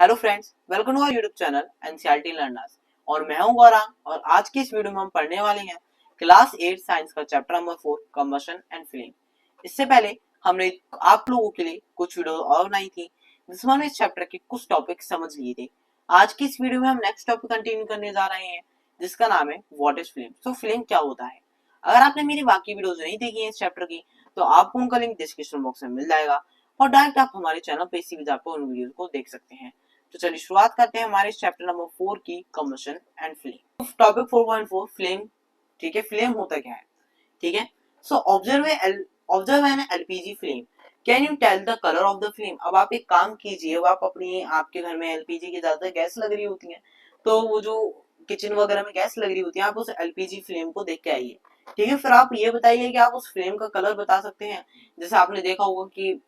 Hello friends, welcome to our YouTube channel NCERT learners. और मैं हूं गौरांग और आज की इस वीडियो में हम पढ़ने वाले हैं क्लास 8 साइंस का chapter number 4 combustion and flame. इससे पहले हमने आप लोगों के लिए कुछ वीडियो और बनाई थी जिसमें हमने इस चैप्टर के कुछ टॉपिक समझ लिए थे। आज की इस वीडियो में हम नेक्स्ट टॉपिक कंटिन्यू करने जा रहे हैं जिसका नाम है व्हाट इज फ्लेम। तो फ्लेम क्या होता है? अगर आपने मेरी बाकी वीडियोज नहीं देखी है इस चैप्टर की तो आपको उनका लिंक डिस्क्रिप्शन बॉक्स में मिल जाएगा और डायरेक्ट आप हमारे चैनल पे इसी जाकर उन वीडियोज को देख सकते हैं। तो चलिए शुरुआत करते हैं हमारे चैप्टर नंबर 4 की combustion and flame. Topic 4.4 flame. ठीक है, फ्लेम होता क्या है? ठीक है, so observe an LPG flame. Can you tell the colour of the flame? अब आप एक काम कीजिए, अब आप आपके घर में एलपीजी की ज्यादा गैस लग रही होती है, तो वो जो किचन वगैरह में गैस लग रही होती है, आप उस एलपीजी फ्लेम को देख के आइए। ठीक है, फिर आप ये बताइए कि आप उस फ्लेम का कलर बता सकते हैं। जैसे आपने देखा होगा कि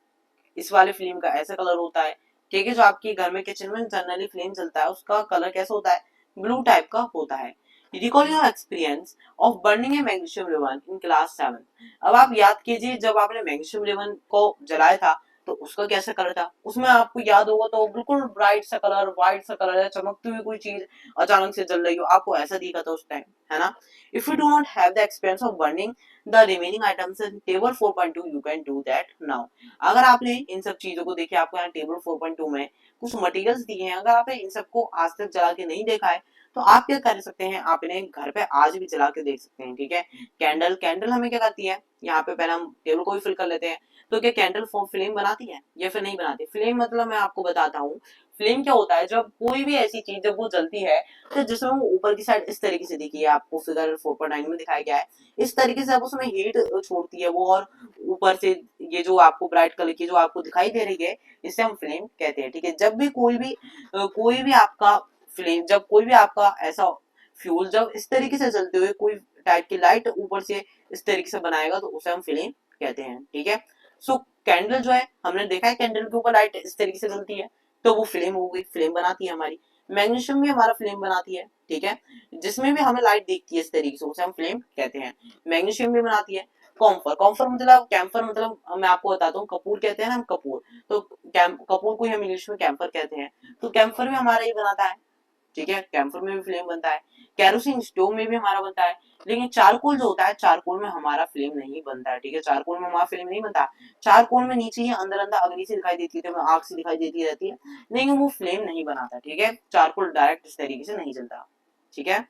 इस वाले फ्लेम का ऐसा कलर होता है। ठीक है, जो आपके घर में किचन में जनरली फ्लेम चलता है उसका कलर कैसा होता है? ब्लू टाइप का होता है। Recall your experience of burning A magnesium ribbon in class 7। अब आप याद कीजिए जब आपने मैग्नीशियम रिबन को जलाया था तो उसका कैसा कलर था? उसमें आपको याद होगा तो बिल्कुल ब्राइट सा कलर, व्हाइट सा कलर है, चमकती हुई कोई चीज अचानक से जल रही हो, आपको ऐसा दिखा था उस टाइम, है ना? If you do not have the experience of burning the remaining items in table 4.2 you can do that now. अगर आपने इन सब चीजों को देखिए, आपको यहाँ टेबल 4.2 में कुछ मटेरियल्स दिए हैं, अगर आपने इन सबको आज तक जला के नहीं देखा है तो आप क्या कर सकते हैं, आप इन्हें घर पे आज भी जला के देख सकते हैं। ठीक है, कैंडल कैंडल हमें क्या करती है? यहाँ पे पहले हम टेबल को भी फिल कर लेते हैं। तो क्या कैंडल फ्लेम बनाती है या फिर नहीं बनाती? फ्लेम मतलब मैं आपको बताता हूँ, फ्लेम क्या होता है, जब कोई भी ऐसी चीज जब वो जलती है तो जिसमें वो ऊपर की साइड इस तरीके से देखिए, आपको फिगर 4.9 में दिखाया गया है, इस तरीके से अब उसमें हीट छोड़ती है वो, और ऊपर से ये जो आपको ब्राइट कलर की जो आपको दिखाई दे रही है इसे हम फ्लेम कहते हैं। ठीक है, जब भी कोई भी आपका फ्लेम, जब कोई भी आपका ऐसा फ्यूल जब इस तरीके से जलते हुए कोई टाइप की लाइट ऊपर से इस तरीके से बनाएगा तो उसे हम फ्लेम कहते हैं। ठीक है, सो कैंडल जो है, हमने देखा है कैंडल के ऊपर लाइट इस तरीके से जलती है तो वो फ्लेम हो गई, फ्लेम बनाती है हमारी। मैग्नीशियम भी हमारा फ्लेम बनाती है। ठीक है, जिसमें भी हमें लाइट दिखती है इस तरीके से उसे हम फ्लेम कहते हैं। मैग्नीशियम भी बनाती है। कॉम्फर कॉम्फर मतलब कैम्फर, मतलब मैं आपको बताता हूँ, कपूर कहते हैं ना हम, कपूर, तो कपूर को हम इंग्लिश में कैम्फर कहते हैं। तो कैम्फर भी हमारा ही बनाता है। ठीक है, कैम्फर में भी फ्लेम बनता है। कैरोसिन स्टोव में भी हमारा बनता है। लेकिन चारकोल जो होता है, चारकोल में हमारा फ्लेम नहीं बनता है। ठीक है, चारकोल में हमारा फ्लेम नहीं बनता। चारकोल में नीचे ही अंदर अंदर अग्नि सी दिखाई देती है, आग सी दिखाई देती रहती है, लेकिन वो फ्लेम नहीं बनाता। ठीक है, चारकोल डायरेक्ट इस तरीके से नहीं जलता। ठीक है,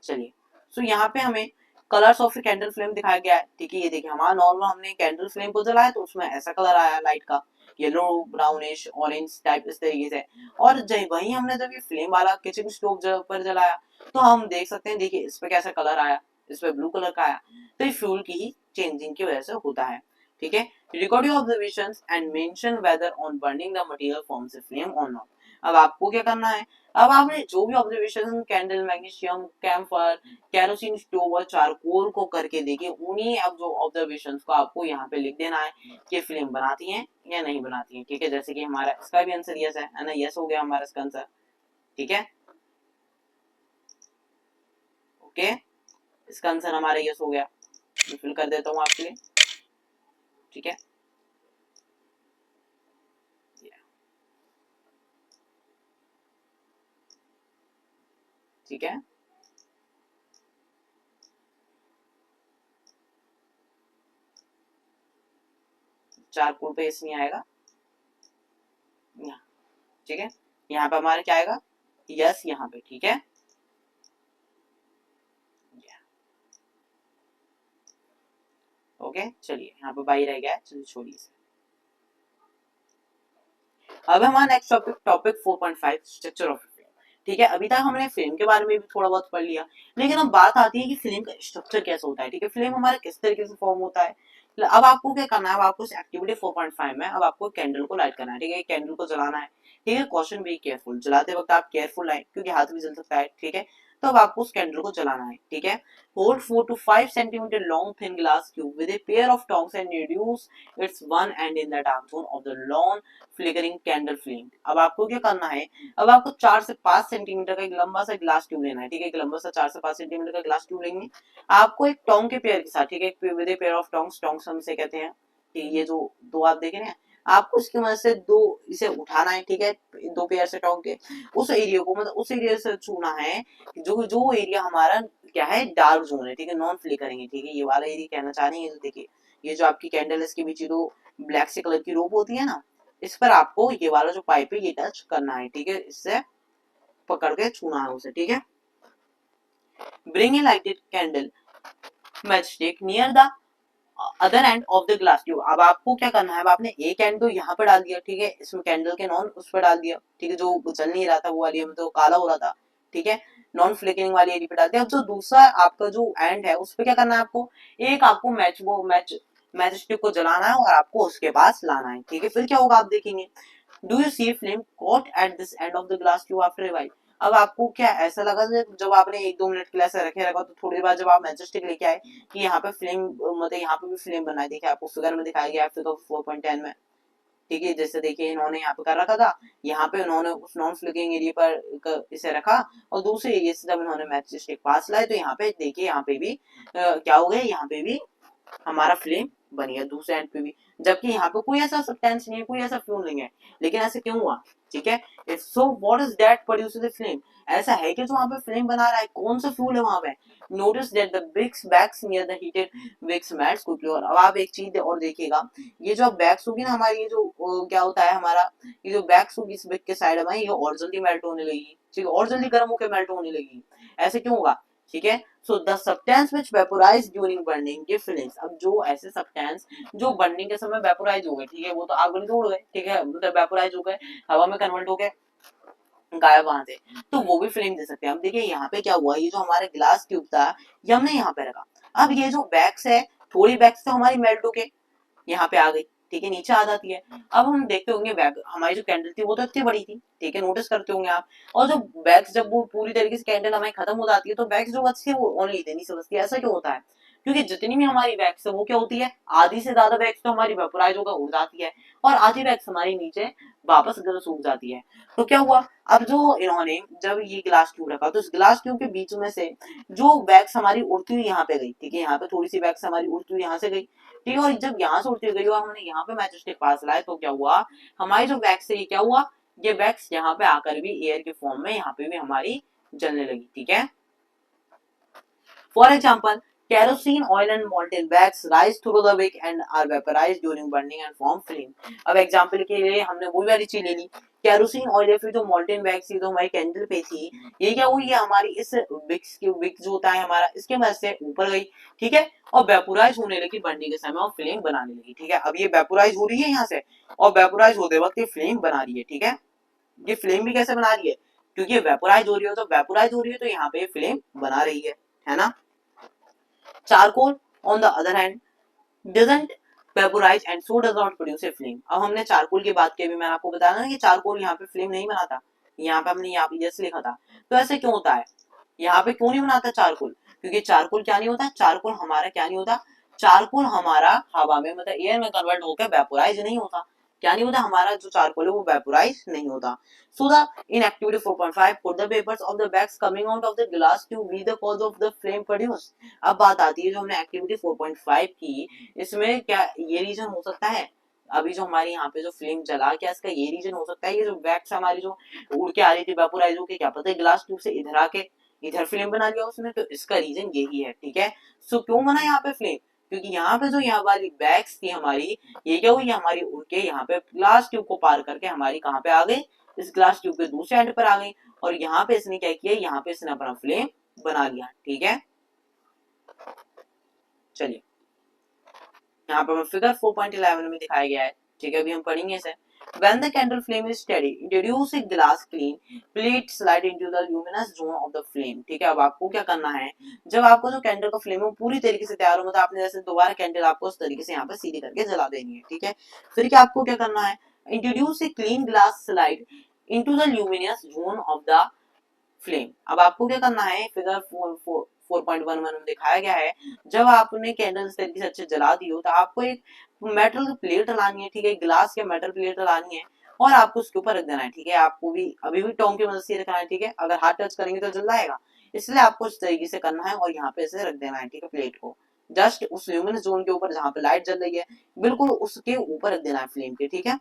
चलिए, सो यहाँ पे हमें कलर्स ऑफ कैंडल फ्लेम दिखाया गया है। ठीक है, ये देखिए हमारा नॉर्मल हमने कैंडल फ्लेम को जलाया तो उसमें ऐसा कलर आया लाइट का, येलो, ब्राउनिश, ऑरेंज टाइप इस तरीके से। और वही हमने जब ये फ्लेम वाला किचन स्टोव पर जलाया तो हम देख सकते हैं, देखिए इस पे कैसा कलर आया, इस पे ब्लू कलर का आया। तो ये फ्यूल की ही चेंजिंग की वजह से होता है। ठीक है, record your observations and mention whether on burning the material forms a flame और नॉट। अब आपको क्या करना है, अब आपने जो भी observation candle, magnesium, camphor, kerosene stove और चारकोल को करके देखिए, उन्हीं अब जो ऑब्जर्वेशंस को आपको यहाँ पे लिख देना है कि फ्लेम बनाती हैं या नहीं बनाती हैं। ठीक है, जैसे कि हमारा इसका भी आंसर यस है ना, यस हो गया हमारा इसका आंसर। ठीक है, ओके, इसका आंसर हमारा यस हो गया, मैं फिल कर देता हूँ आपके लिए। ठीक है, ठीक है, चारकोल पे यस नहीं आएगा यहाँ। ठीक है, यहाँ पे हमारा क्या आएगा? यस यहाँ पे। ठीक है, ओके, चलिए यहाँ पे बाई रह गया है, चलिए छोड़िए इसे। अब हमारा next topic, topic 4.5 structure of flame. ठीक है, अभी तक हमने फ्लेम के बारे में भी थोड़ा बहुत पढ़ लिया, लेकिन अब बात आती है कि फ्लेम का स्ट्रक्चर कैसा होता है। ठीक है, फ्लेम हमारा किस तरीके से फॉर्म होता है। अब आपको क्या करना है, अब आपको एक्टिविटी 4.5 में अब आपको कैंडल को लाइट करना है। ठीक है, कैंडल को जलाना है। ठीक है, क्वेश्चन बी केयरफुल, जलाते वक्त आप केयरफुल आए क्योंकि हाथ भी जल सकता है। ठीक है, तो अब आपको उस कैंडल को जलाना है। ठीक है, hold 4 to 5 centimeter long thin glass tube with a pair of tongs and reduce its one end in the dark zone of the long flickering candle flame। अब आपको क्या करना है, अब आपको 4 से 5 सेंटीमीटर का एक लंबा सा ग्लास ट्यूब लेना है। ठीक है, एक लंबा सा 4 से 5 सेंटीमीटर का ग्लास ट्यूब लेंगे आपको एक टोंग के पेयर के साथ। ठीक है, with a pair of tongs, tongs हम से कहते हैं कि ये जो दो आप देख रहे हैं, आपको इसकी मदद से दो इसे उठाना है, ठीक है, दो पेयर से टोक के उस एरिया को, मतलब उस एरिया से छूना है जो जो एरिया हमारा क्या है, डार्क जोन है, ठीक है, नॉन फ्लिकरिंग है, ठीक है, ये वाला एरिया कहना चाह रही है। तो देखिए ये जो आपकी कैंडल है इसके बीच जो ब्लैक से कलर की रोप होती है ना, इस पर आपको ये वाला जो पाइप है ये टच करना है, ठीक है, इससे पकड़ के छूना है उसे, ठीक है। Bring a lighted candle matchstick near the other and of the glass tube. अब आपको क्या करना है, अब आपने एक एंड तो यहाँ पर डाल दिया, ठीक है, इसमें कैंडल के नॉन उस पर डाल दिया, ठीक है, जो चल नहीं रहा था वो वाली में तो काला हो रहा था, ठीक है, नॉन फ्लिकरिंग वाली एरिया पे डाल दिया। अब जो दूसरा आपका जो एंड है उस पर क्या करना है आपको, एक आपको मैच स्टिक को जलाना है और आपको उसके पास लाना है, ठीक है। फिर क्या होगा आप देखेंगे, do you see flame caught at this end of the glass tube after revive. अब आपको क्या ऐसा लगा जब आपने एक दो मिनट के लिए ऐसा रखे रखा तो थोड़ी देर बाद जब आप मैचस्टिक लेके आए कि यहाँ पे फ्लेम, मतलब यहाँ पे भी फ्लेम बना है, देखिए आपको फिगर में दिखाया गया है फिगर 4.10 में, ठीक है। जैसे देखिए इन्होंने यहाँ पे कर रखा था, यहाँ पे उन्होंने उस नॉन फ्लिकरिंग एरिया पर इसे रखा और दूसरे एरिया से जब इन्होंने मैच स्टिक पास लाए तो यहाँ पे देखिए यहाँ पे भी क्या हो गया, यहाँ पे भी हमारा फ्लेम बन गया दूसरे एंड पे भी, जबकि यहाँ पे कोई ऐसा सब्सटेंस नहीं है, कोई ऐसा फ्यूल नहीं है, लेकिन ऐसे क्यों हुआ, ठीक है। So what is that produces the flame, ऐसा है कि जो वहां पे फ्लेम बना रहा है, कौन सा फ्यूल है वहां पे। Notice that the bricks backs near the heated bricks melts quickly. और अब आप एक चीज और देखिएगा, ये जो बैक्स होगी ना हमारी, ये जो क्या होता है हमारा, ये जो बैक्स होगी इस ब्रिक के साइड में, ये और जल्दी मेल्ट होने लगेगी, ठीक है, और जल्दी गर्म होकर मेल्ट होने लगेगी, ऐसे क्यों होगा, ठीक है। So the substance which vaporise during burning give feelings. अब जो ऐसे सब्सटेंस जो बर्निंग के समय वेपोराइज हो गए, ठीक है, वो तो आग में तोड़ गए, ठीक है, मतलब वेपोराइज हो गए, हवा में कन्वर्ट हो गए, गायब वहां से, तो वो भी फ्लेम दे सकते हैं। अब देखिए यहाँ पे क्या हुआ, ये जो हमारे ग्लास ट्यूब था ये हमने यहाँ पे रखा, अब ये जो बैक्स है, थोड़ी बैक्स तो हमारी मेल्ट होके यहाँ पे आ गई, ठीक है, नीचे आ जाती है। अब हम देखते होंगे बैग, हमारी जो कैंडल थी वो तो इतनी बड़ी थी, ठीक है, नोटिस करते होंगे आप, और जो बैग्स जब वो पूरी तरीके से कैंडल हमारी खत्म हो जाती है तो बैग्स जो बचती है वो ओनली इतनी सी बचती है। ऐसा क्यों होता है, क्योंकि जितनी भी हमारी बैग्स है वो क्या होती है, आधी से ज्यादा बैग्स तो हमारी वेपोराइज होकर उड़ जाती है और आधी बैग्स हमारी नीचे वापस सूख जाती है। तो क्या हुआ, अब जो इन्होंने जब ये ग्लास ट्यूब रखा तो इस ग्लास ट्यूब के बीच में से जो बैग्स हमारी उड़ती हुई यहाँ पे गई, ठीक है, यहाँ पे थोड़ी सी बैग्स हमारी उड़ती हुई यहाँ से गई, ठीक है, और जब यहाँ से उड़ती गई और हमने यहाँ पे मैच स्टिक पास लाए तो क्या हुआ, हमारी जो वैक्स है ये क्या हुआ, ये वैक्स यहाँ पे आकर भी एयर के फॉर्म में यहाँ पे भी हमारी जलने लगी, ठीक है। For example kerosene oil and molten wax rise through the wick and are vaporized during burning and form flame। अब एग्जांपल के लिए हमने वही वाली चीज ले ली, केरोसिन ऑयल या फिर जो मोल्टेन वैक्स थी जो हमारी कैंडल पे थी, ये क्या हुई, ये हमारी इस विक्स की विक जो होता है हमारा इसके मदद से ऊपर गई, ठीक है, और वेपोराइज होने लगी बर्निंग के समय और फ्लेम बनाने लगी, ठीक है। अब ये वेपोराइज हो रही है यहाँ से और वेपोराइज होते वक्त ये फ्लेम बना रही है, ठीक है। ये फ्लेम भी कैसे बना रही है, क्योंकि ये वेपोराइज हो रही है, तो वेपोराइज हो रही है तो यहाँ पे फ्लेम बना रही है ना। Charcoal on the other hand doesn't vaporise and so does not produce a flame. अब हमने चारकोल की बात की, अभी मैंने आपको बताया ना कि चारकोल यहाँ पे फ्लेम नहीं बनाता, यहाँ पे हमने यहाँ पे जैसे लिखा था, तो ऐसे क्यों होता है, यहाँ पे क्यों नहीं बनाता चारकोल, क्योंकि चारकोल क्या नहीं होता, चारकोल हमारा क्या नहीं होता, चारकोल हमारा हवा में मतलब एयर में कन्वर्ट होकर वेपोराइज नहीं होता, क्या नहीं होता, हमारा जो चारकोल है वो वेपोराइज नहीं होता। So the in activity 4.5 put the vapors of the wax coming out of the glass tube be the cause of the flame produced। अब बात आती है जो हमने एक्टिविटी 4.5 की, इसमें क्या ये रीजन हो सकता है, अभी जो हमारे यहाँ पे जो फ्लेम जला, क्या इसका ये रीजन हो सकता है, ये जो वैक्स हमारी जो उड़ के आ रही थी वेपोराइज होके, क्या पता है ग्लास ट्यूब से इधर आके इधर फ्लेम बना लिया उसने, तो इसका रीजन यही है, ठीक है। सो क्यों बना यहाँ पे फ्लेम, क्योंकि यहाँ पे जो यहाँ वाली बैग्स थी हमारी, ये क्या हुई, हमारी उड़ के यहाँ पे ग्लास ट्यूब को पार करके हमारी कहाँ पे आ गई, इस ग्लास ट्यूब के दूसरे एंड पर आ गई, और यहाँ पे इसने क्या किया, यहाँ पे इसने अपना फ्लेम बना लिया, ठीक है। चलिए यहाँ पर फिगर 4.11 में दिखाया गया है, ठीक है, अभी हम पढ़ेंगे इसे। When the candle flame is steady, introduce a glass clean plate slide into the luminous zone of the flame। ठीक है, अब आपको क्या करना है, जब आपको जो कैंडल का फ्लेम है पूरी तरीके से तैयार हो, मतलब आपने जैसे दोबारा कैंडल आपको उस तरीके से यहाँ पर सीधी करके जला देनी है, ठीक है। फिर क्या आपको क्या करना है, introduce a clean glass slide into the luminous zone of the flame. अब आपको क्या करना है, फिगर 4.11 में दिखाया गया है, जब आपने कैंडल इस तरीके से अच्छे जला दी हो तो आपको एक मेटल प्लेट लानी है, ठीक है, ग्लास के मेटल प्लेट लानी है और आपको उसके ऊपर रख देना है, ठीक है। आपको भी अभी भी टोंग की मदद से रखना है, ठीक है, अगर हाथ टच करेंगे तो जल जाएगा, इसलिए आपको इस तरीके से करना है और यहाँ पे इसे रख देना है, ठीक है, प्लेट को, जस्ट उस ल्यूमिनस जोन के ऊपर जहां पे लाइट जल रही है बिल्कुल उसके ऊपर रख देना है फ्लेम के, ठीक है।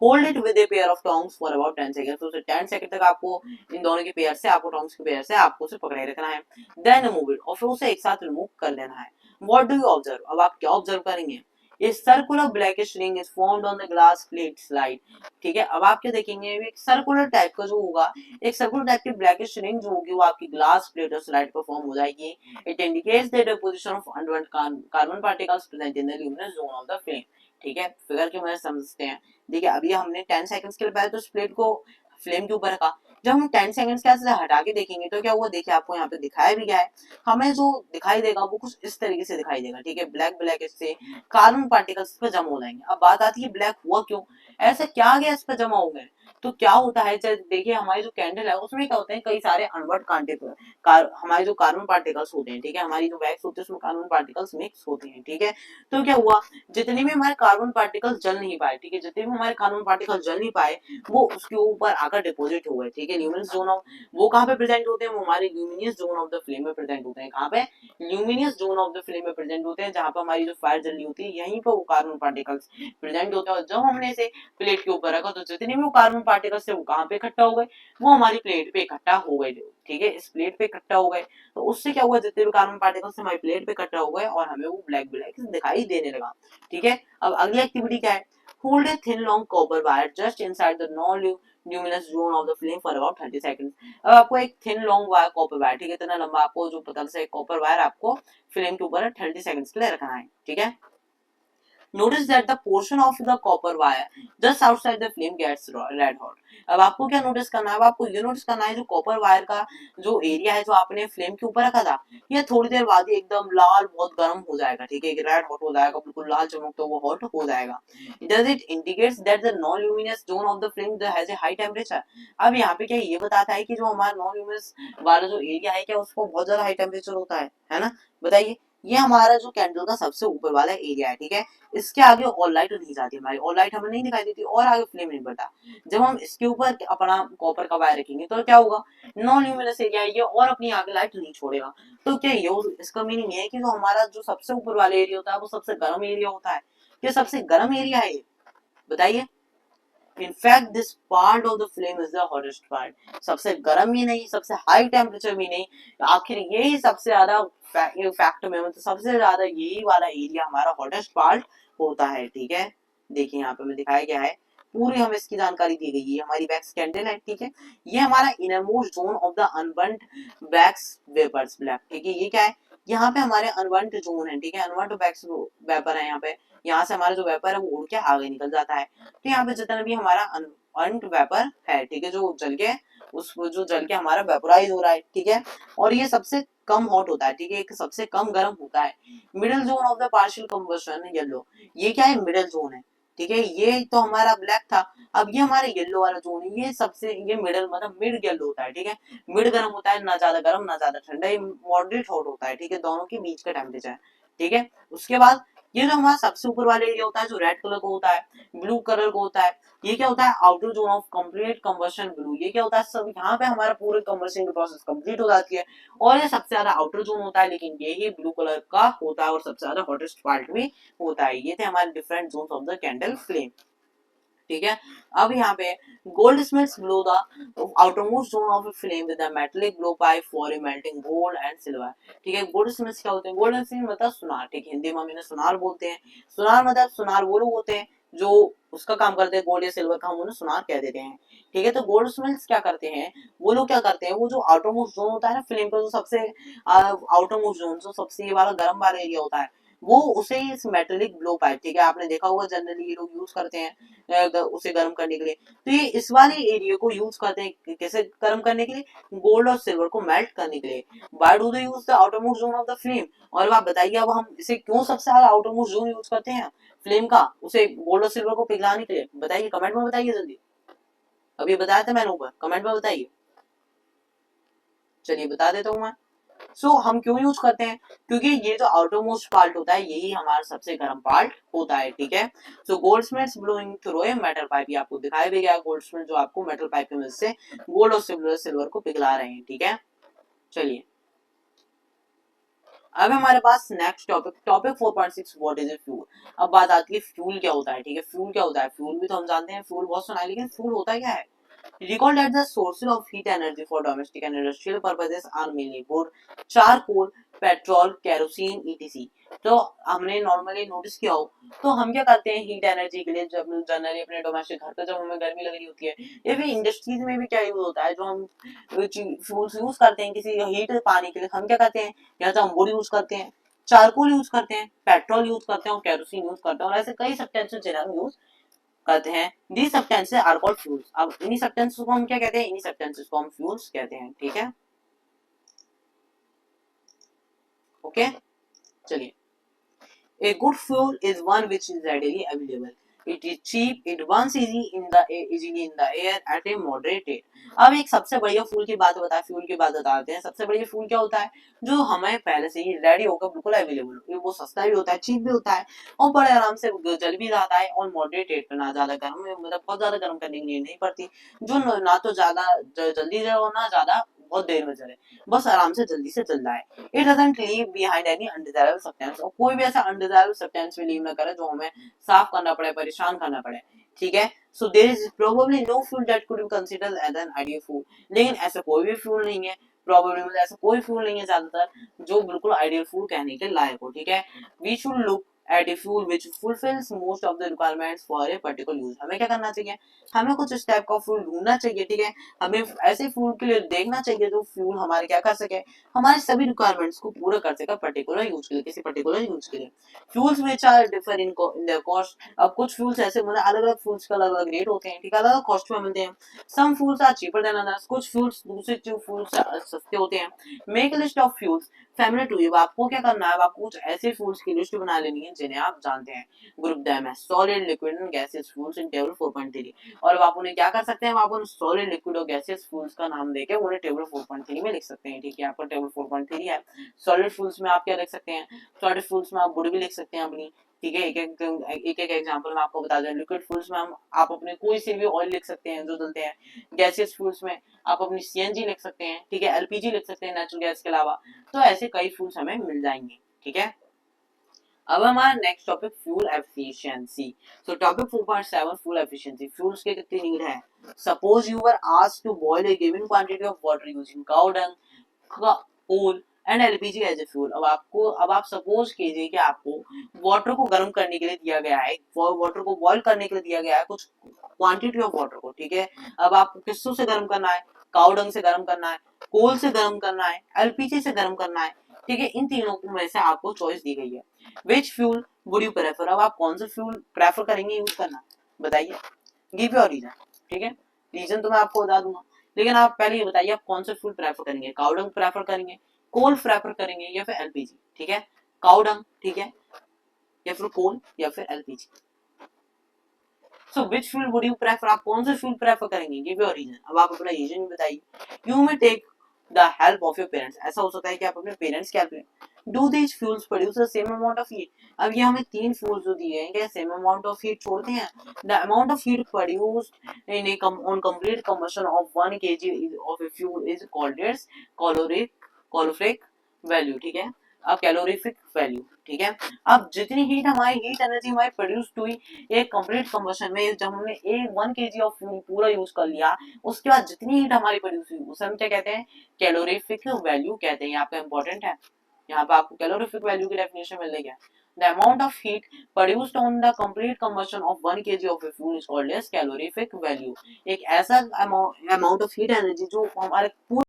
Hold it with a pair of tongs for about 10 second, तो 10 सेकंड तक आपको इन दोनों के पेयर से, आपको टोंग्स के पेयर से आपको उसे पकड़े रखना है। देन मूव इट, और फिर उसे एक साथ रिमूव कर देना है। व्हाट डू यू ऑब्जर्व, अब आप क्या ऑब्जर्व करेंगे? A circular blackish ring is formed on the glass plate slide, ठीक है। अब आप क्या देखेंगे, एक सर्कुलर टाइप का जो होगा, एक सर्कुलर टाइप की ब्लैकिश रिंग जो होगी वो आपकी ग्लास प्लेट और स्लाइड पर फॉर्म हो जाएगी। It indicates the deposition of unburned carbon particles present in the luminous zone of the flame, ठीक है। फिगर की मदद समझते हैं। देखिए अभी हमने 10 सेकंड्स के लिए पहले तो इस प्लेट को फ्लेम के ऊपर रखा, जब हम 10 सेकंड्स के ऐसे हटा के देखेंगे तो क्या हुआ, देखिए आपको यहाँ पे दिखाया भी गया है। हमें जो दिखाई देगा वो कुछ इस तरीके से दिखाई देगा, ठीक है। ब्लैक ब्लैक इससे कार्बन पार्टिकल्स पे जमा हो जाएंगे। अब बात आती है ब्लैक हुआ क्यों, ऐसा क्या गया इस पे जमा हो गए। तो क्या होता है, जब देखिए हमारी जो कैंडल है उसमें क्या होते हैं, कई सारे अनवर्ड हमारे जो कार्बन पार्टिकल्स होते हैं, ठीक है, हमारी जो वैक्स होती है उसमें कार्बन पार्टिकल्स मिक्स होते हैं, ठीक है। तो क्या हुआ, जितने भी हमारे कार्बन पार्टिकल्स जल नहीं पाए, ठीक है, जितने भी हमारे कार्बन पार्टिकल्स जल नहीं पाए वो उसके ऊपर आकर डिपोजिट हो गए, ठीक है। ल्यूमिनस जोन ऑफ, वो कहाँ पे प्रेजेंट होते हैं, वो हमारे luminous zone of the flame में प्रेजेंट होते हैं। कहाँ पे, luminous zone of the flame में प्रेजेंट होते हैं, जहाँ पे हमारी जो फायर जल रही होती है यहीं पर वो कार्बन पार्टिकल्स प्रेजेंट होते हैं। और जब हमने इसे प्लेट के ऊपर रखा तो जितने भी वो कार्बन पार्टिकल्स थे वो कहाँ पे इकट्ठा हो गए, वो हमारी प्लेट पे इकट्ठा हो गए, ठीक है, इस प्लेट पे इकट्ठा हो गए। तो उससे क्या हुआ, जितने भी कार्बन पार्टिकल्स हमारी प्लेट पे इकट्ठा हो गए और हमें वो ब्लैक ब्लैक दिखाई देने लगा, ठीक है। अब अगली एक्टिविटी क्या है, hold a thin long copper wire just inside the non-luminous zone of the flame for about 30 seconds। अब आपको एक thin long wire copper wire, ठीक है, इतना लंबा आपको जो पतल से कॉपर वायर आपको फ्लेम के ऊपर 30 सेकंड्स के लिए रखना है, ठीक है। Notice that the portion of the copper wire just outside the flame gets red hot। अब आपको क्या नोटिस करना है, अब आपको ये नोटिस करना है जो कॉपर वायर का जो एरिया है जो आपने फ्लेम के ऊपर रखा था, ये थोड़ी देर बाद ही एकदम लाल बहुत गर्म हो जाएगा, ठीक है, रेड हॉट हो जाएगा, बिल्कुल लाल चमकता हुआ हॉट हो जाएगा। Does it indicates that the non-luminous zone of the flame has a high temperature। अब यहाँ पे क्या ये बताता है कि जो हमारा नॉन ल्यूमिनस वाला जो एरिया है क्या उसको बहुत ज्यादा हाई टेम्परेचर होता है ना, बताइए। ये हमारा जो कैंडल का सबसे ऊपर वाला एरिया है, ठीक है। इसके आगे ऑल लाइट नहीं जाती, हमारी ऑल लाइट हमें नहीं दिखाई देती और आगे फ्लेम नहीं बढ़ता। जब हम इसके ऊपर अपना कॉपर का वायर रखेंगे तो क्या होगा, नॉन ल्यूमिनस एरिया ये और अपनी आगे लाइट नहीं छोड़ेगा। तो क्या ये, इसका मीनिंग ये है कि जो हमारा जो सबसे ऊपर वाला एरिया होता है वो सबसे गर्म एरिया होता है। ये सबसे गर्म एरिया है ये, बताइए। In fact, this part of the flame is the hottest part। सबसे गर्म ही नहीं, सबसे हाई टेम्परेचर भी नहीं, आखिर यही सबसे ज्यादा फैक्ट में मतलब सबसे ज्यादा यही वाला एरिया हमारा हॉटेस्ट पार्ट होता है, ठीक है। देखिए यहाँ पे हमें दिखाया गया है, पूरी हमें इसकी जानकारी दी गई है। हमारी वैक्स कैंडल है, ठीक है, ये हमारा innermost zone of the unburned wax vapours black, ठीक है। ये क्या है, यहाँ पे हमारे अनबर्न्ड जोन है, ठीक है, अनबर्न्ड वैक्स वेपर है। यहाँ से हमारा जो वेपर है वो उड़ के आगे निकल जाता है। तो यहाँ पे जितना भी हमारा अर्न्ड वेपर है, ठीक है, जो जल के जो जल के हमारा वेपोराइज हो रहा है, ठीक है, और ये सबसे कम हॉट होता है, ठीक है, एक सबसे कम गर्म होता है। Middle zone of the partial combustion yellow, ये क्या है, मिडिल जोन है, ठीक है। ये तो हमारा ब्लैक था, अब ये हमारा येलो वाला जोन है, ये सबसे ये मिडिल मतलब मिड येलो होता है, ठीक है। मिड गर्म होता है, ना ज्यादा गर्म ना ज्यादा ठंडा, ये मॉडरेट हॉट होता है, ठीक है, दोनों के बीच का टेम्परेचर, ठीक है। उसके बाद ये जो हमारा सबसे ऊपर वाला एरिया होता है जो रेड कलर का होता है, ब्लू कलर का होता है, ये क्या होता है, outer zone of complete combustion blue. ये क्या होता है, सब यहाँ पे हमारा पूरे कंबशन की प्रोसेस कंप्लीट हो जाती है और ये सबसे ज्यादा आउटर जोन होता है, लेकिन ये ही ब्लू कलर का होता है और सबसे ज्यादा हॉटेस्ट पार्ट भी होता है। ये थे हमारे different zones of the candle flame, ठीक है। अब यहाँ पे gold Smiths blow the outermost zone of a flame with a metallic blowpipe for melting gold and silver। ठीक है, गोल्ड स्मिथ्स क्या होते हैं, गोल्ड स्मिथ मतलब सुनार, ठीक है, हिंदी में हम इन्हें सुनार बोलते हैं। सुनार मतलब सुनार वो लोग होते हैं जो उसका काम करते हैं, गोल्ड या सिल्वर का हम उन्हें सुनार कह देते हैं, ठीक है। तो गोल्ड स्मिथ्स क्या करते हैं, वो लोग क्या करते हैं, वो जो आउटरमोस्ट जोन होता है ना फ्लेम का, जो सबसे आउटरमोस्ट जोन जो सबसे ये वाला गर्म वाला एरिया होता है, वो उसे इस मेटेलिक ब्लो पाइप, ठीक है, आपने देखा होगा जनरली ये लोग यूज करते हैं उसे गर्म करने के लिए। तो ये इस वाले एरिया को यूज करते हैं कैसे गर्म करने के लिए, गोल्ड और सिल्वर को मेल्ट करने के लिए। Why do they use the outermost zone of the flame, और आप बताइए अब हम इसे क्यों सबसे ज्यादा आउटरमोस्ट जोन यूज करते हैं फ्लेम का, उसे गोल्ड और सिल्वर को पिघलाने के लिए, बताइए, कमेंट में बताइए जल्दी। अभी बताया था मैंने ऊपर, कमेंट में बताइए, चलिए बता देता हूँ मैं। हम क्यों यूज करते हैं, क्योंकि ये जो आउटरमोस्ट पार्ट होता है यही हमारा सबसे गर्म पार्ट होता है, ठीक है। Goldsmiths blowing through a metal pipe, ये आपको दिखाई भी गया, गोल्डस्मिथ जो आपको मेटल पाइप की मदद से गोल्ड और सिल्वर को पिघला रहे हैं, ठीक है। चलिए अब हमारे पास next topic 4.6 what is a fuel. अब बात आती है फ्यूल क्या होता है, ठीक है। फ्यूल क्या होता है, फ्यूल भी तो हम जानते हैं, फ्यूल बहुत सुना है, लेकिन फ्यूल होता क्या है। Recall that the sources of heat energy for domestic and industrial purposes are mainly wood, charcoal, petrol, kerosene, etc। तो हमने नॉर्मली नोटिस किया हो, तो हम क्या करते हैं हीट एनर्जी के लिए, जब जनरली अपने डोमेस्टिक घर पे जब हमें गर्मी लग रही होती है, या फिर इंडस्ट्रीज में भी क्या यूज होता है, जो हम फ्यूल्स यूज करते हैं किसी हीट पाने के लिए, हम क्या करते हैं, या तो हम वुड यूज करते हैं, चारकोल यूज करते हैं, पेट्रोल यूज करते हैं और केरोसिन यूज करते हैं, और ऐसे कई सब्सटेंसेस जिन्हें हम यूज कहते हैं। these substances are called fuels। अब इन्हीं सब्सटेंसेस को हम क्या कहते हैं, इन्हीं सब्सटेंसेस को हम फ्यूल्स कहते हैं, ठीक है। ओके, चलिए। A good fuel is one which is readily available. It is cheap. It burns easily in the air at a moderate rate। अब एक सबसे बढ़िया फ्यूल की बात बताते हैं। सबसे बढ़िया फ्यूल क्या होता है, जो हमें पहले से ही रेडी होकर बिल्कुल अवेलेबल हो, वो सस्ता भी होता है, चीप भी होता है, और बड़े आराम से जल भी जाता है, और मॉडरेट रेट पे, ना ज्यादा गर्म, मतलब बहुत ज्यादा गर्म करने की नीड नहीं पड़ती, जो ना तो ज्यादा जल्दी जले और ना ज्यादा बहुत देर में चले, बस आराम से जल्दी से चल रहा है। It doesn't leave behind any undesirable substance, और कोई भी ऐसा अनडिजायरेबल सब्सटेंस भी लीव ना करे जो हमें साफ करना पड़े, परेशान करना पड़े, ठीक है। So there is probably no fuel that could be considered as an ideal fuel. लेकिन ऐसा कोई भी फ्यूल नहीं है, प्रोबेबली मतलब ऐसा कोई फ्यूल नहीं है ज्यादातर जो बिल्कुल आइडियल फ्यूल कहने के लायक हो, ठीक है। We should look at a fuel which fulfils most of the requirements for a particular use. हमें क्या करना चाहिए, हमें कुछ इस टाइप का फ्यूल ढूंढना चाहिए, ठीक है। हमें ऐसे फ्यूल के लिए देखना चाहिए जो फ्यूल हमारे क्या कर सके, हमारे सभी रिक्वायरमेंट्स को पूरा कर सके पर्टिकुलर यूज के लिए, किसी पर्टिकुलर यूज के लिए। Fuels which are differ in their cost. अब कुछ फ्यूल्स ऐसे मतलब अलग अलग फ्यूल्स का अलग अलग रेट होते हैं, ठीक है, अलग अलग कॉस्ट में मिलते हैं। Some fuels are cheaper than others. कुछ फ्यूल्स दूसरे फ्यूल्स सस्ते होते हैं। Make a list of fuels family to you. आपको क्या करना है, आपको कुछ ऐसे फ्यूल्स की लिस्ट बना लेनी है जिन्हें आप जानते हैं। Group them as solid, liquid and gaseous fuels in table 4.3। और आप उन्हें क्या कर सकते हैं, आप उन्हें सॉलिड, लिक्विड और गैसियस फ्यूल्स का नाम देके उन्हें टेबल 4.3 में लिख सकते हैं, ठीक है। आपका टेबल 4.3 है। सॉलिड फ्यूल्स में आप क्या लिख सकते हैं, सॉलिड फ्यूल्स में आप वुड भी लिख सकते हैं अपनी, ठीक है। एक एग्जांपल मैं आपको बता दूं, लिक्विड फ्यूल्स में हम आप अपने कोई से भी ऑयल लिख सकते हैं जो जलते हैं। गैसियस फ्यूल्स में आप अपनी सीएनजी लिख सकते हैं, ठीक है, एलपीजी लिख सकते हैं नेचुरल गैस के अलावा। तो ऐसे कई फ्यूल्स हमें मिल जाएंगे, ठीक है। अब हमारा next topic fuel efficiency. So topic 4.7 fuel efficiency. Fuels के कितनी नीड है। Suppose you were asked to boil a given quantity of water using cow dung, coal and LPG as a fuel. अब आप सपोज कीजिए कि आपको water को गर्म करने के लिए दिया गया है, वाटर को बॉयल करने के लिए दिया गया है कुछ क्वांटिटी ऑफ वाटर को, ठीक है। अब आपको किससे से गर्म करना है, काउ डंग से गर्म करना है, कोल से गर्म करना है, एलपीजी से गर्म करना है, ठीक है। इन तीनों में से आपको चॉइस दी गई है। विच फ्यूल वुड यू प्रेफर। अब आप कौन सा फ्यूल प्रेफर करेंगे यूज करना, बताइए, गिव योर रीजन, ठीक है। रीजन तो मैं आपको बता दूंगा, लेकिन आप पहले ये बताइए आप कौन सा फ्यूल प्रेफर करेंगे, काउडंग प्रेफर करेंगे, कोल प्रेफर करेंगे, या फिर एलपीजी, ठीक है। काउडंग, ठीक है, या फिर कोल या फिर LPG. So which fuel would you prefer, आप कौन सा फ्यूल प्रेफर करेंगे, गिव योर रीजन। अब आप अपना रीजन बताइए। You may take the help of your parents. ऐसा हो सकता है कि आप अपने पेरेंट्स की हेल्प लें। Do these fuels produce the same amount of heat. अब ये हमें तीन फ्यूल्स जो दिए हैं, क्या सेम अमाउंट ऑफ हीट छोड़ते हैं। The amount of heat produced in A on complete combustion of 1 kg of a fuel is called its calorific value, ठीक है। अब कैलोरीफिक वैल्यू, ठीक है। अब जितनी हीट एनर्जी हमारी प्रोड्यूस हुई एक कंप्लीट कंबशन में, जब हमने एक 1 kg ऑफ फ्यूल पूरा यूज कर लिया, उसके बाद जितनी हीट हमारी प्रोड्यूस हुई उसे हम क्या कहते हैं, कैलोरीफिक वैल्यू कहते हैं। ये आपका इंपॉर्टेंट है, यहाँ पे आपको कैलोरीफिक वैल्यू की डेफिनेशन मिल गया। The amount of heat produced on the complete combustion of 1 kg of a fuel is called as calorific value। एक ऐसा amount of heat energy जो हमारे पूरे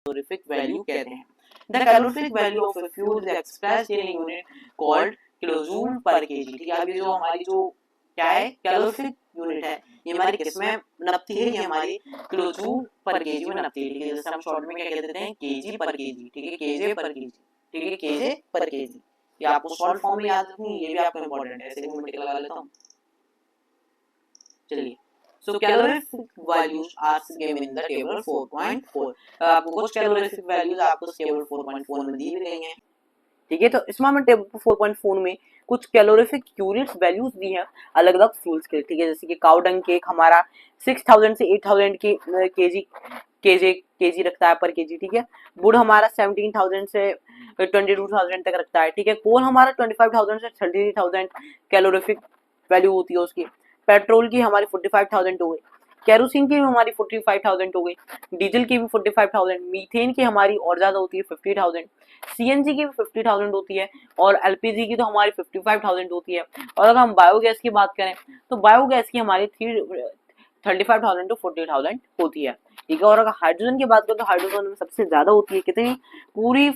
calorific value कहते हैं। The calorific value of a fuel is expressed in a unit called kilojoule per kg, ठीक है। अभी जो हमारी जो क्या है कैलोरीफिक यूनिट है, ये हमारी किसमें नपती है, ये हमारी किलोजूल पर केजी में नपती है, ठीक है। जैसे हम शॉर्ट में क्या कह देते हैं, केजी पर केजी, ठीक है, केजे पर केजी, ठीक है, केजे पर केजी। ये आपको शॉर्ट फॉर्म में याद रखनी, ये भी आपको इंपॉर्टेंट है, ऐसे मिनट लगा लेता हूं। चलिए, so calorific values are given in the table 4.4। आपको कुछ कैलोरीफिक वैल्यूज आपको टेबल 4.4 में दी गई हैं, ठीक है। तो इसमें हमें टेबल 4.4 में कुछ कैलोरीफिक यूनिट्स वैल्यूज दी हैं अलग अलग फ्यूल्स के, ठीक है। जैसे कि काउ डंग केक हमारा 6000 से 8000 केजी केजी रखता है पर केजी, ठीक है। वुड हमारा 17,000 से 22,000 तक रखता है, ठीक है। कोल हमारा 25,000 से 33,000 कैलोरीफिक वैल्यू होती है उसकी। पेट्रोल की हमारी 45,000 हो गई, केरोसिन की भी हमारी 45,000 हो गई, डीजल की भी 45,000, मीथेन की हमारी और ज्यादा होती है 50,000, सीएनजी की भी 50,000 होती है, और एलपीजी की तो हमारी 55,000 होती है। और अगर हम बायोगैस की बात करें तो बायोगैस की हमारी 35,000 टू 40,000 होती है, ठीक है। और अगर हाइड्रोजन की बात करें तो हाइड्रोजन में सबसे ज्यादा होती है, कितनी, पूरी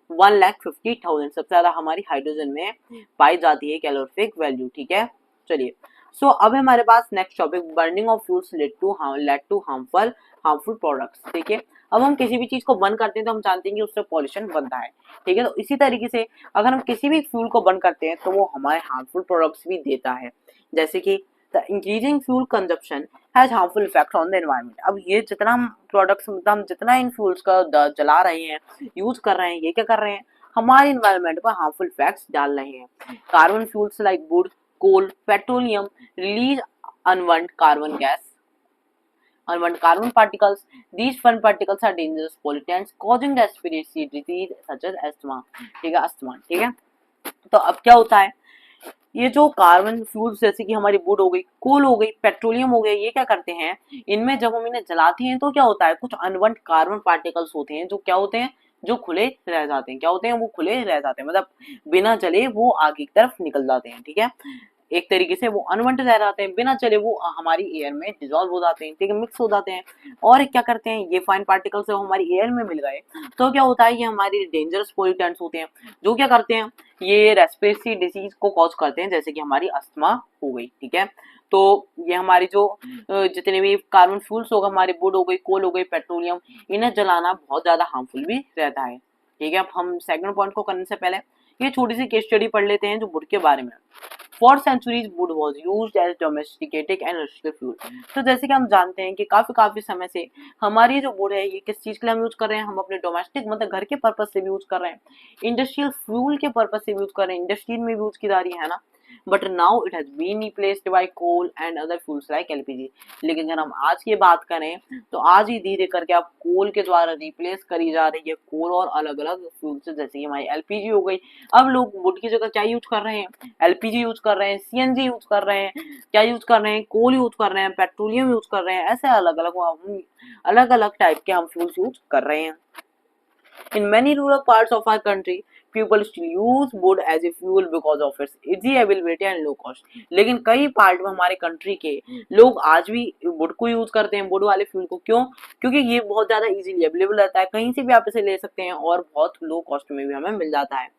1,50,000 सबसे ज्यादा हमारी हाइड्रोजन में पाई जाती है कैलोरीफिक वैल्यू, ठीक है। चलिए, सो अब हमारे पास next topic, burning of fuels led to harmful products, ठीक है। अब हम किसी भी चीज को बर्न करते हैं तो हम जानते हैं कि उससे पॉल्यूशन बनता है, ठीक है। तो इसी तरीके से अगर हम किसी भी फ्यूल को बर्न करते हैं तो वो हमारे हार्मफुल प्रोडक्ट्स भी देता है, जैसे कि the increasing fuel consumption has harmful effect on the environment. अब ये जितना हम प्रोडक्ट्स, मतलब हम जितना इन फ्यूल्स का जला रहे हैं, यूज कर रहे हैं, ये क्या कर रहे हैं, हमारे एनवायरनमेंट पर हार्मफुल इफेक्ट्स डाल रहे हैं। Carbon fuels like would, coal, petroleum release unwanted carbon gas, unwanted carbon particles. These fun particles are dangerous pollutants causing respiratory disease such as asthma, ठीक है, अस्थमा, ठीक है। तो अब क्या होता है, ये जो कार्बन फ्यूल्स जैसे कि हमारी वुड हो गई, कोल हो गई, पेट्रोलियम हो गया, ये क्या करते हैं, इनमें जब हम इन्हें जलाते हैं तो क्या होता है, कुछ अनवांटेड कार्बन पार्टिकल्स होते हैं जो क्या होते हैं, जो खुले रह जाते हैं, क्या होते हैं, वो खुले रह जाते हैं, मतलब बिना जले वो आगे की तरफ निकल जाते हैं, ठीक है। एक तरीके से वो अनवांटेड रह जाते हैं, बिना चले वो हमारी एयर में डिजोल्व हो जाते हैं, ठीक है, मिक्स हो जाते हैं। और क्या करते हैं, ये फाइन पार्टिकल्स जब हमारी एयर में मिल गए तो क्या होता है, ये हमारी डेंजरस पोल्यूटेंट्स होते हैं जो क्या करते हैं, ये रेस्पिरेटरी डिजीज को कॉज करते हैं, जैसे कि हमारी अस्थमा हो गई, ठीक है। तो ये हमारी जो जितने भी कार्बन फ्यूल्स होगा, हमारी वुड हो गई, कोल हो गई, पेट्रोलियम, इन्हें जलाना बहुत ज्यादा हार्मफुल भी रहता है, ठीक है। अब हम सेकंड पॉइंट को करने से पहले ये छोटी सी केस स्टडी पढ़ लेते हैं जो वुड के बारे में। For centuries wood was used as domesticated and industrial fuel. तो जैसे कि हम जानते हैं कि काफी समय से हमारी जो वुड है ये किस चीज के लिए हम यूज कर रहे हैं, हम अपने डोमेस्टिक मतलब घर के पर्पज से भी यूज कर रहे हैं, इंडस्ट्रियल फ्यूल के पर्पज से भी यूज कर रहे हैं, इंडस्ट्री में भी यूज की जा रही है ना। But now it has been replaced by coal and other fuels like LPG. लेकिन अगर हम आज की बात करें तो आज ही धीरे करके आप कोल के द्वारा रिप्लेस करी जा रही है, कोल और अलग अलग फ्यूल से, जैसे कि हमारी एलपीजी हो गई। अब लोग वुड की जगह क्या यूज कर रहे हैं, एलपीजी यूज कर रहे हैं, सीएनजी यूज कर रहे हैं, क्या यूज कर रहे हैं, कोल यूज कर रहे हैं, पेट्रोलियम यूज कर रहे हैं, ऐसे अलग अलग टाइप के हम फ्यूल्स यूज कर रहे हैं। In many rural parts of our country, people still use wood as a fuel because of its easy availability and low cost. लेकिन कई पार्ट में हमारे कंट्री के लोग आज भी वुड को यूज करते हैं, वुड वाले फ्यूल को। क्यों? क्योंकि ये बहुत ज्यादा इजीली अवेलेबल रहता है, कहीं से भी आप इसे ले सकते हैं और बहुत लो कॉस्ट में भी हमें मिल जाता है।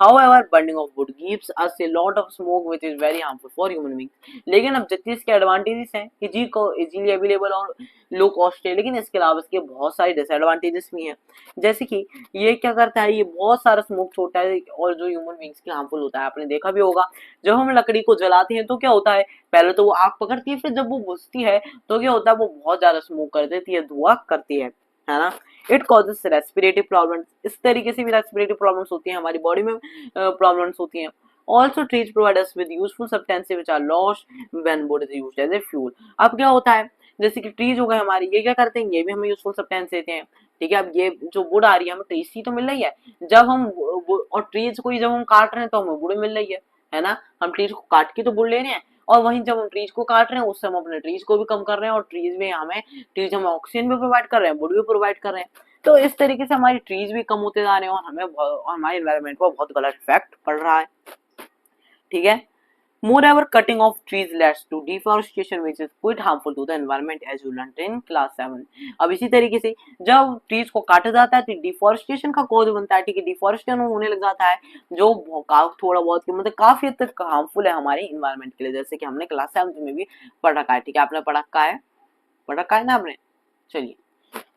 However, burning of wood gives us a lot of smoke which is very harmful for human beings. लेकिन अब जितनी इसके एडवांटेजेस हैं, इजीली अवेलेबल और लो कॉस्ट है, लेकिन इसके अलावा इसके बहुत सारे डिसएडवांटेजेस भी हैं। जैसे कि ये क्या करता है, ये बहुत सारा स्मोक छोड़ता है और जो ह्यूमन बींग्स के हार्मफुल होता है। आपने देखा भी होगा, जब हम लकड़ी को जलाते हैं तो क्या होता है, पहले तो वो आग पकड़ती है, फिर जब वो बुझती है तो क्या होता है, वो बहुत ज्यादा स्मोक कर देती है, धुआं करती है ना। इट कॉजेस रेस्पिरेटरी प्रॉब्लम्स, इस तरीके से भी रेस्पिरेटरी प्रॉब्लम्स होती हैं, हमारी बॉडी में प्रॉब्लम्स होती हैं। Also trees provide us with useful substances which are lost when wood is used as a fuel। अब क्या होता है, जैसे कि ट्रीज हो गए हमारे, ये क्या करते हैं, ये भी हमें यूजफुल सब्सटेंस देते हैं, ठीक है। अब ये जो वुड आ रही है हमें ट्रीज ही तो मिल रही है, जब हम और ट्रीज को जब हम काट रहे हैं तो हमें वुड मिल रही है ना। हम ट्रीज को काट के तो वुड ले रहे हैं, और वहीं जब हम ट्रीज को काट रहे हैं उससे हम अपने ट्रीज को भी कम कर रहे हैं, और ट्रीज हमें ऑक्सीजन भी प्रोवाइड कर रहे हैं, वुड भी प्रोवाइड कर रहे हैं। तो इस तरीके से हमारी ट्रीज भी कम होते जा रहे हैं और हमारे एनवायरनमेंट पर बहुत गलत इफेक्ट पड़ रहा है, ठीक है। Moreover, cutting of trees leads to deforestation which is quite harmful to the environment as you learned in class 7। अब इसी तरीके से जब ट्रीज को काटा जाता है तो डिफॉरेस्टेशन का कॉज बनता है, ठीक है, डिफॉरेस्टेशन होने लग जाता है जो थोड़ा बहुत मतलब काफी हद तक हार्मफुल है हमारे इन्वायरमेंट के लिए, जैसे कि हमने क्लास 7 में भी पढ़ रखा है, ठीक है। आपने पढ़ रखा है ना आपने। चलिए,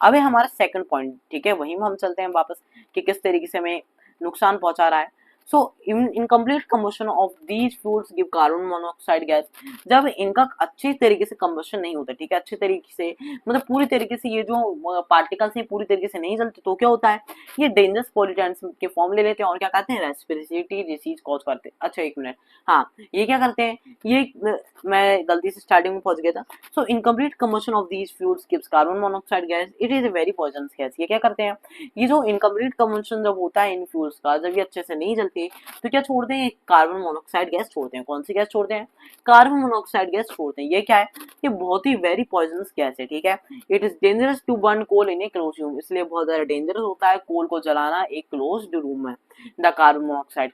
अब है हमारा सेकंड पॉइंट, ठीक है, वहीं में हम चलते हैं वापस कि किस तरीके से हमें नुकसान पहुंचा रहा है। So incomplete combustion of these fuels give carbon monoxide gas. जब इनका अच्छी तरीके से कंबशन नहीं होता, ठीक है, अच्छे तरीके से मतलब पूरी तरीके से ये जो पार्टिकल्स हैं पूरी तरीके से नहीं जलते, तो क्या होता है, ये डेंजरस पॉल्यूटेंट्स के फॉर्म ले लेते हैं और क्या कहते हैं, रेस्पिरेटरी डिसीज कॉज करते हैं। अच्छा एक मिनट, हाँ ये क्या करते हैं, ये मैं गलती से स्टार्टिंग में पहुंच गया था। So incomplete combustion of these fuels gives carbon monoxide gas, it is a very poisonous gas. ये क्या करते हैं, ये जो इनकम्प्लीट कंबशन जब होता है इन फ्यूल्स का, जब ये अच्छे से नहीं जलते तो क्या छोड़ते हैं, कार्बन मोनोऑक्साइड गैस छोड़ते हैं। कौन सी गैस छोड़ते हैं, कार्बन मोनोऑक्साइड गैस छोड़ते हैं। ये क्या है, ये बहुत ही वेरी पॉइजनस गैस है, ठीक है। It is dangerous to burn coal in a close room, इसलिए बहुत ज्यादा डेंजरस होता है कोल को जलाना एक क्लोज्ड रूम में। The carbon monoxide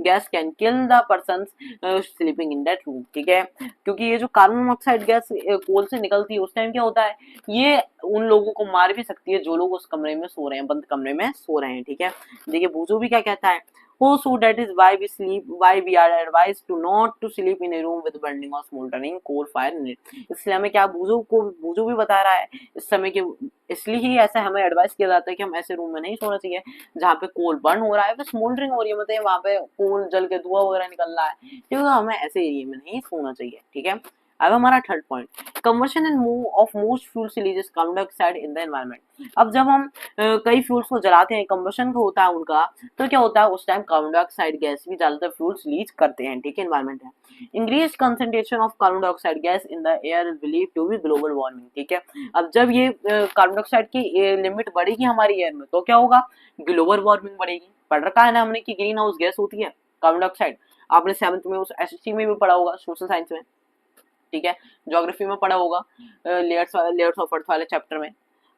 gas can kill the person sleeping in that room, ठीक है। क्योंकि ये जो कार्बन मोनोऑक्साइड गैस कोल से निकलती है उस टाइम क्या होता है, ये उन लोगों को मार भी सकती है जो लोग उस कमरे में सो रहे हैं, बंद कमरे में सो रहे हैं, ठीक है। देखिए बूजो भी क्या कहता है, Oh, so that is why we are advised to not to sleep in a room with burning or smoldering coal fire in it। इसलिए हमें क्या, बूजो भी बता रहा है इस समय के, इसलिए ही ऐसा हमें एडवाइस किया जाता है कि हम ऐसे रूम में नहीं सोना चाहिए जहाँ पे कोल बर्न हो रहा है, फिर स्मोल्डरिंग हो रही है, मतलब वहाँ पे कोल जल के धुआं वगैरह निकल रहा है, ठीक है, तो हमें ऐसे एरिया में नहीं सोना चाहिए, ठीक है। अब हमारा third point, conversion and move of most fuel releases carbon dioxide in the environment. अब जब हम कई फ्यूल्स को जलाते हैं, कन्वर्शन होता है उनका, तो क्या होता है उस टाइम कार्बन डाइऑक्साइड गैस भी ज्यादातर फ्यूल्स रिलीज करते हैं, ठीक है, एनवायरनमेंट है। Increase concentration of carbon dioxide gas in the air is believe to be global warming, ठीक है। अब जब ये कार्बन डाइऑक्साइड की लिमिट बढ़ेगी हमारी एयर में, तो क्या होगा, ग्लोबल वार्मिंग बढ़ेगी। पढ़ रखा है ना हमने कि ग्रीन हाउस गैस होती है कार्बन डाइऑक्साइड, आपने 7th में उस एसएसटी में भी पढ़ा होगा, सोशल साइंस में, ठीक है, ज्योग्राफी में पढ़ा होगा, लेयर्स ऑफ अर्थ वाले चैप्टर में।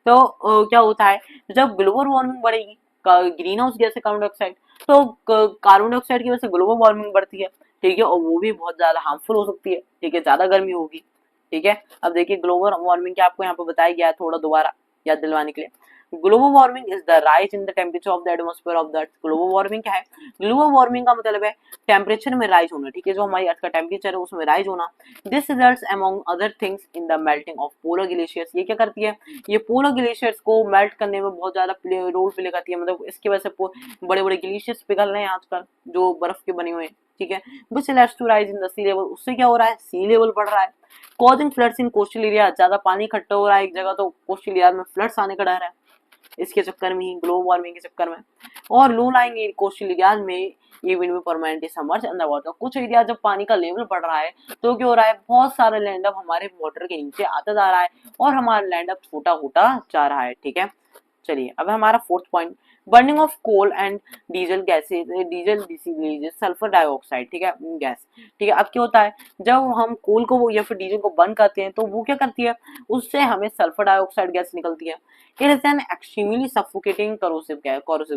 तो क्या होता है, जब ग्लोबल वार्मिंग बढ़ेगी, ग्रीन हाउस गैस है कार्बन डाइऑक्साइड, तो कार्बन डाइऑक्साइड की वजह से ग्लोबल वार्मिंग बढ़ती है, ठीक है, और वो भी बहुत ज्यादा हार्मफुल हो सकती है, ठीक है, ज्यादा गर्मी होगी, ठीक है। अब देखिए ग्लोबल वार्मिंग क्या आपको यहाँ पे बताया गया है, थोड़ा दोबारा याद दिलवाने के लिए। Global warming is the rise in the temperature of the atmosphere of the earth. Global warming क्या है, ग्लोबल वार्मिंग का मतलब है टेम्परेचर में राइज होना, ठीक है, जो हमारी अर्थ का टेम्परेचर है उसमें राइज होना। This results among other things in the melting of polar glaciers. ये क्या करती है, ये पोलर ग्लेशियर्स को मेल्ट करने में बहुत ज्यादा रोल प्ले करती है, मतलब इसकी वजह से बड़े बड़े ग्लेशियर्स पिघल रहे हैं आजकल जो बर्फ के बने हुए हैं, ठीक है। Which lets to rise in the sea level, उससे क्या हो रहा है, सी लेवल बढ़ रहा है। कॉजिंग फ्लड्स इन कोस्टल एरिया, ज्यादा पानी इकट्ठा हो रहा है एक जगह, तो कोस्टल एरिया में फ्लड्स आने का डर है इसके चक्कर में ही, ग्लोबल वार्मिंग के चक्कर में। और लो लाइंग कोस्टल एरियाज में ये विंड में परमानेंटली सबमर्ज अंडर वाटर। कुछ एरिया जब पानी का लेवल बढ़ रहा है तो क्या हो रहा है, बहुत सारा लैंड अब हमारे वाटर के नीचे आता जा रहा है और हमारा लैंड अब छोटा होता जा रहा है, ठीक है। चलिए अब हमारा fourth point, burning of coal and diesel gases, diesel releases sulphur dioxide, ठीक है, गैस, ठीक है। अब क्या होता है, जब हम कोल को या फिर डीजल को बर्न करते हैं तो वो क्या करती है, उससे हमें सल्फर डाइऑक्साइड गैस निकलती है। It is an extremely suffocating corrosive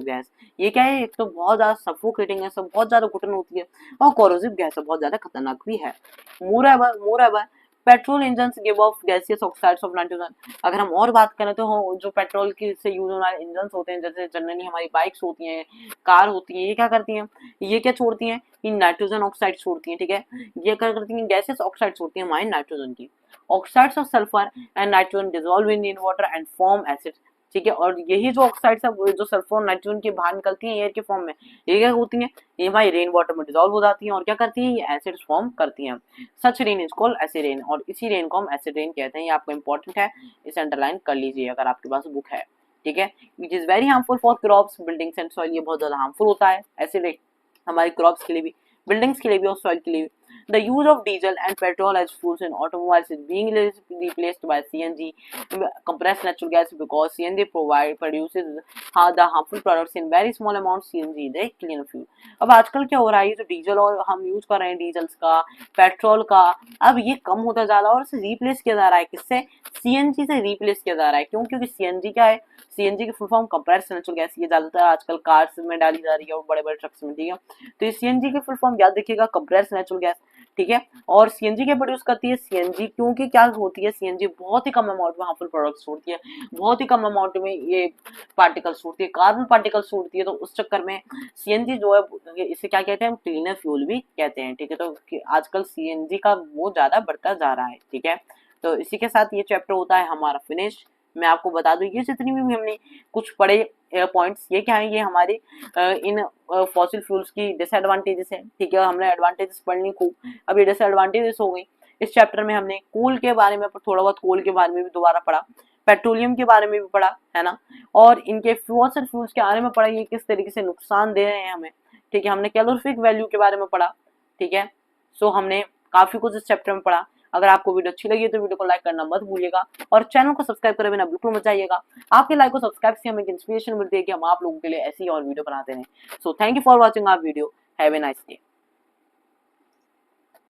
gas. ये क्या है, एक तो बहुत ज्यादा सफोकेटिंग है, सब बहुत ज्यादा घुटन होती है, और कोरोसिव गैस है, बहुत ज्यादा खतरनाक भी है। More petrol engine give off gaseous oxides of nitrogen. अगर हम और बात करें तो जो पेट्रोल की से यूज होने वाले इंजन होते हैं, जैसे जनरली हमारी बाइक्स होती हैं, कार होती है, ये क्या करती हैं, ये क्या छोड़ती हैं, ये नाइट्रोजन ऑक्साइड छोड़ती हैं, ठीक है। ये क्या करती हैं, गैसियस ऑक्साइड छोड़ती हैं हमारी नाइट्रोजन की। Oxides of sulphur and nitrogen dissolve in water and form acid, ठीक है। और यही जो ऑक्साइड्स है जो सल्फर और नाइट्रोजन के बाहर निकलती हैं एयर के फॉर्म में, ये क्या होती हैं, ये भाई रेन वाटर में डिसॉल्व हो जाती हैं और क्या करती हैं, ये एसिड्स फॉर्म करती हैं। Such rain is called acid rain, और इसी रेन को हम एसिड रेन कहते हैं। ये आपको इंपॉर्टेंट है, इसे अंडरलाइन कर लीजिए अगर आपके पास बुक है, ठीक है। Which is very harmful for crops, buildings and soil. ये बहुत ज्यादा हार्मफुल होता है एसिड रेन हमारी क्रॉप्स के लिए भी, बिल्डिंग्स के लिए भी और सॉइल के लिए भी। The use of diesel and petrol as fuels in automobiles is being replaced by CNG, compressed natural gas, because CNG produces the harmful products in very small amounts. CNG is a cleaner fuel। अब आजकल क्या हो रहा है, ये जो diesel और हम यूज कर रहे हैं डीजल्स का, पेट्रोल का, अब ये कम होता जा रहा है और इसे रिप्लेस किया जा रहा है, किससे, सीएनजी से रिप्लेस किया जा रहा है। क्यों, क्योंकि सीएनजी क्या है, सीएनजी की full form compressed natural gas, ये ज्यादातर आजकल कार्स में डाली जा रही है और बड़े बड़े ट्रक्स में, ठीक है। तो ये सीएनजी की फुल फॉर्म याद रखिएगा, कंप्रेस्ड नेचुरल गैस, ठीक है। और सीएनजी क्या प्रोड्यूस करती है, सीएनजी क्योंकि क्या होती है, सीएनजी बहुत ही कम अमाउंट में हार्मफुल प्रोडक्ट्स छोड़ती है, बहुत ही कम अमाउंट में ये पार्टिकल्स छोड़ती है, कार्बन पार्टिकल्स छोड़ती है, तो उस चक्कर में सीएनजी जो है इसे क्या कहते हैं, हम क्लीनर फ्यूल भी कहते हैं, ठीक है। तो आजकल सीएनजी का वो ज्यादा बढ़ता जा रहा है, ठीक है। तो इसी के साथ ये चैप्टर होता है हमारा फिनिश। मैं आपको बता दूं ये जितनी भी हमने कुछ पढ़े पॉइंट्स, ये क्या है, ये हमारे इन फॉसिल फ्यूल्स की डिसएडवांटेजेस है। ठीक है, हमने एडवांटेजेस पढ़नी खूब, अब ये डिसएडवांटेजेस हो गई। इस चैप्टर में हमने कोल के बारे में थोड़ा बहुत, कोल के बारे में भी दोबारा पढ़ा, पेट्रोलियम के बारे में भी पढ़ा, है ना, और इनके फॉसिल फ्यूल्स के बारे में पढ़ा, ये किस तरीके से नुकसान दे रहे हैं हमें। ठीक है, हमने कैलोरीफिक वैल्यू के बारे में पढ़ा। ठीक है, सो हमने काफी कुछ इस चैप्टर में पढ़ा। अगर आपको वीडियो अच्छी लगी तो वीडियो को लाइक करना मत भूलिएगा और चैनल को सब्सक्राइब करे बिना बिल्कुल मत जाइएगा। आपके लाइक और सब्सक्राइब से हमें इंस्पिरेशन मिलती है कि हम आप लोगों के लिए ऐसी और वीडियो बनाते हैं। So thank you for watching our video. Have a nice day.